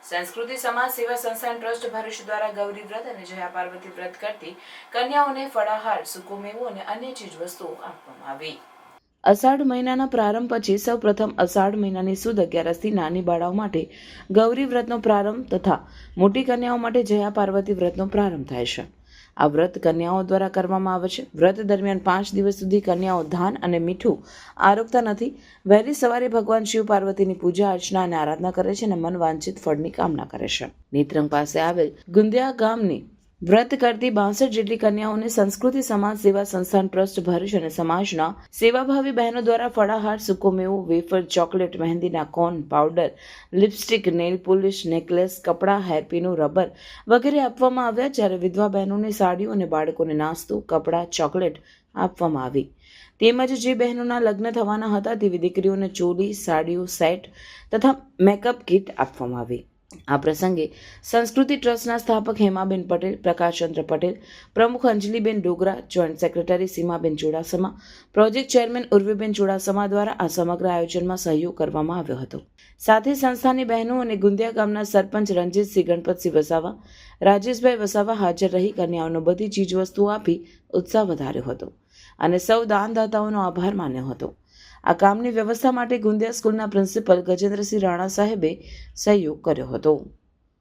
સંસ્કૃતિ સમાજ સેવા સંસ્થાન ટ્રસ્ટ ભરૂચ દ્વારા ગૌરી વ્રત અને જયા પાર્વતી વ્રત કરતી કન્યાઓને ફળાહાર, સૂકો મેવો અને અન્ય ચીજવસ્તુઓ આપવામાં આવી. અષાઢ મહિનાના પ્રારંભ પછી સૌપ્રથમ અષાઢ મહિનાની સુદ 11થી નાની બાળાઓ માટે ગૌરી વ્રતનો પ્રારંભ તથા મોટી કન્યાઓ માટે જયા પાર્વતી વ્રતનો પ્રારંભ થાય છે. આ વ્રત કન્યાઓ દ્વારા કરવામાં આવે છે. વ્રત દરમિયાન 5 દિવસ સુધી કન્યાઓ ધાન અને મીઠું આરોગતા નથી. વહેલી સવારે ભગવાન શિવ પાર્વતીની પૂજા અર્ચના અને આરાધના કરે છે અને મન વાંછિત ફળની કામના કરે છે. નેત્રંગ પાસે આવેલ ગુંદિયા ગામની વ્રત કરતી 62 જેટલી કન્યાઓને સંસ્કૃતિ સમાજ સેવા સંસ્થાન ટ્રસ્ટ ભરૂચ અને સમાજના સેવાભાવી બહેનો દ્વારા ફળાહાર, સૂકો મેવો, વેફર, ચોકલેટ, મહેંદીના cone, powder, lipstick, nail polish, necklace, કપડાં, હેરપીનું, રબર વગેરે આપવામાં આવ્યા. જ્યારે વિધવા બહેનોને સાડીઓ અને બાળકોને નાસ્તો, કપડાં, ચોકલેટ આપવામાં આવી. તેમજ જે બહેનોના લગ્ન થવાના હતા તેવી દીકરીઓને ચોલી, સાડીઓ, સેટ તથા મેકઅપ કીટ આપવામાં આવી. આ પ્રસંગે સંસ્કૃતિ ટ્રસ્ટના સ્થાપક હેમાબેન પટેલ, પ્રકાશચંદ્ર પટેલ, પ્રમુખ Anjaliben Dogra, joint secretary સીમાબેન Chudasama, project chairman ઉર્વીબેન Chudasama દ્વારા આ સમગ્ર આયોજનમાં સહયોગ કરવામાં આવ્યો હતો. સાથે સંસ્થાની બહેનો અને ગુંદિયા ગામના સરપંચ રણજીતસિંહ, ગણપતસિંહ વસાવા, રાજેશભાઈ વસાવા હાજર રહી કન્યાઓનો બધી ચીજવસ્તુઓ આપી ઉત્સાહ વધાર્યો હતો અને સૌ દાનદાતાઓનો આભાર માન્યો હતો. આ કામની વ્યવસ્થા માટે ગુંદિયા સ્કૂલના પ્રિન્સિપલ ગજેન્દ્રસિંહ રાણા સાહેબે સહયોગ કર્યો હતો.